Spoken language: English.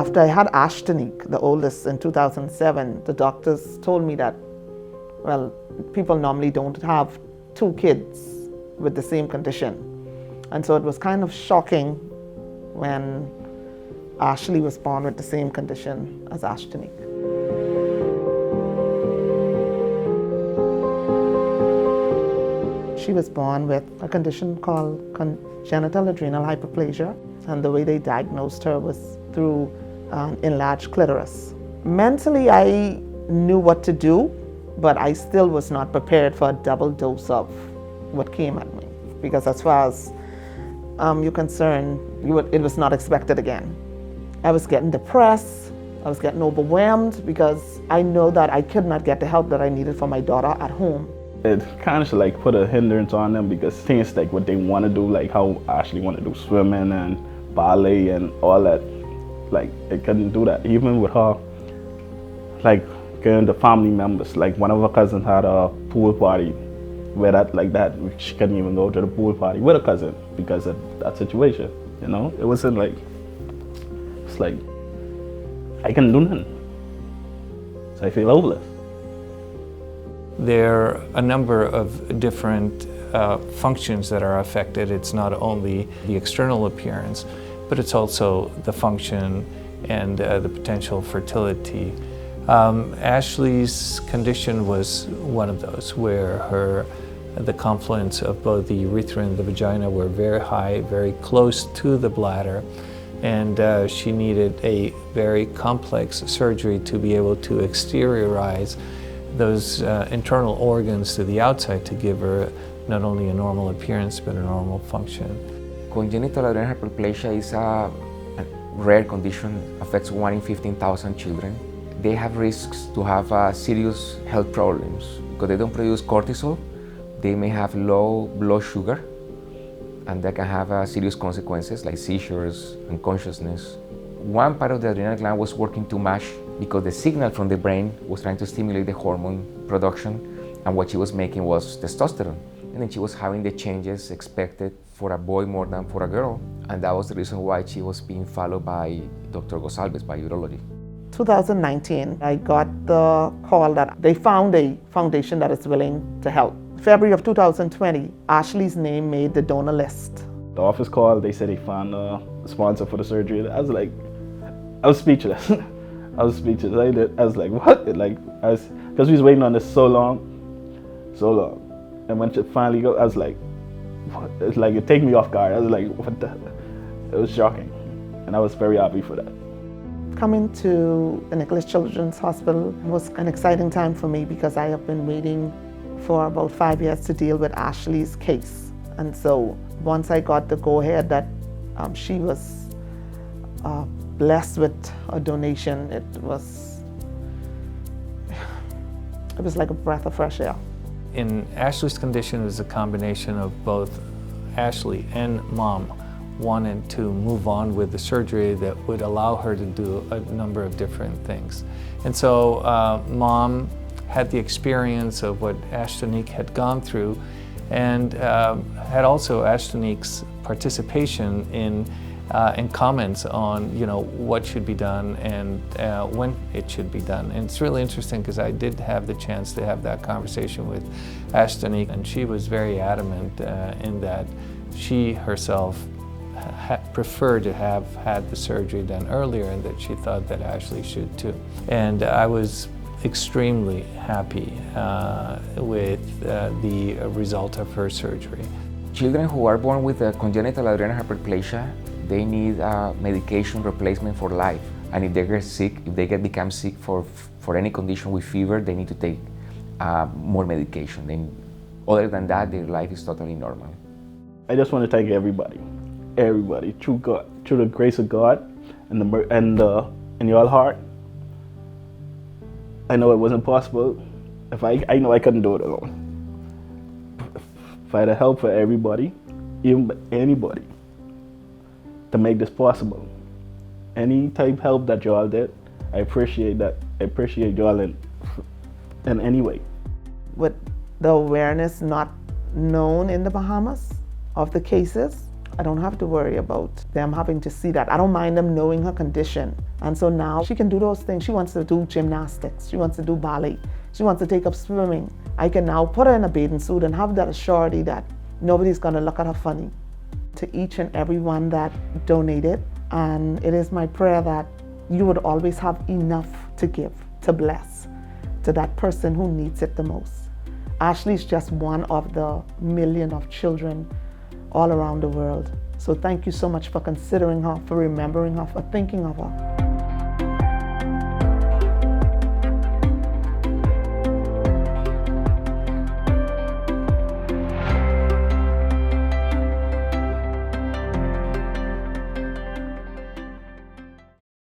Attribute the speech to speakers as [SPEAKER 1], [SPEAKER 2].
[SPEAKER 1] After I had Ashtonique, the oldest, in 2007, the doctors told me that, well, people normally don't have two kids with the same condition. And so it was kind of shocking when Ashley was born with the same condition as Ashtonique. She was born with a condition called congenital adrenal hyperplasia, and the way they diagnosed her was through an enlarged clitoris. Mentally, I knew what to do, but I still was not prepared for a double dose of what came at me, because as far as you're concerned, it was not expected again. I was getting depressed, I was getting overwhelmed, because I know that I could not get the help that I needed for my daughter at home.
[SPEAKER 2] It kind of like put a hindrance on them, because things like what they want to do, like how Ashley want to do swimming and ballet and all that, like it couldn't do that. Even with her, like getting the family members, like one of her cousins had a pool party where that she couldn't even go to the pool party with a cousin because of that situation. You know, it wasn't like, it's like I couldn't do nothing, so I feel hopeless.
[SPEAKER 3] There are a number of different functions that are affected. It's not only the external appearance, but it's also the function and the potential fertility. Ashley's condition was one of those where the confluence of both the urethra and the vagina were very high, very close to the bladder, and she needed a very complex surgery to be able to exteriorize those internal organs to the outside to give her not only a normal appearance but a normal function.
[SPEAKER 4] Congenital adrenal hyperplasia is a rare condition, affects 1 in 15,000 children. They have risks to have serious health problems because they don't produce cortisol. They may have low blood sugar, and that can have serious consequences like seizures, unconsciousness. One part of the adrenal gland was working too much because the signal from the brain was trying to stimulate the hormone production, and what she was making was testosterone. And then she was having the changes expected for a boy more than for a girl, and that was the reason why she was being followed by Dr. Gonsalves, by urology.
[SPEAKER 1] 2019, I got the call that they found a foundation that is willing to help. February of 2020, Ashley's name made the donor list.
[SPEAKER 2] The office called, they said they found a sponsor for the surgery. I was speechless. I was speechless. I was like, what? Because we was waiting on this so long. And when it finally go, I was like, what? It's like, it take me off guard. I was like, what the? It was shocking. And I was very happy for that.
[SPEAKER 1] Coming to the Nicholas Children's Hospital was an exciting time for me because I have been waiting for about 5 years to deal with Ashley's case. And so once I got the go-ahead that she was blessed with a donation, it was like a breath of fresh air.
[SPEAKER 3] In Ashley's condition, is a combination of both Ashley and Mom wanted to move on with the surgery that would allow her to do a number of different things. And so Mom had the experience of what Ashtonique had gone through, and had also Ashtonique's participation in comments on what should be done and when it should be done. And it's really interesting because I did have the chance to have that conversation with Ashtonique, and she was very adamant in that she herself preferred to have had the surgery done earlier, and that she thought that Ashley should too. And I was extremely happy with the result of her surgery.
[SPEAKER 4] Children who are born with a congenital adrenal hyperplasia, they need a medication replacement for life. And if they get sick, become sick for any condition with fever, they need to take more medication. Then, other than that, their life is totally normal.
[SPEAKER 2] I just want to thank everybody, through God, through the grace of God and in your heart. I know it wasn't possible. I know I couldn't do it alone. If I had a help for everybody, even anybody, to make this possible. Any type of help that y'all did, I appreciate that. I appreciate y'all in any way.
[SPEAKER 1] With the awareness not known in the Bahamas of the cases, I don't have to worry about them having to see that. I don't mind them knowing her condition. And so now she can do those things. She wants to do gymnastics. She wants to do ballet. She wants to take up swimming. I can now put her in a bathing suit and have that assurity that nobody's going to look at her funny. To each and every one that donated, and it is my prayer that you would always have enough to give, to bless, to that person who needs it the most. Ashley is just one of the million of children all around the world. So thank you so much for considering her, for remembering her, for thinking of her.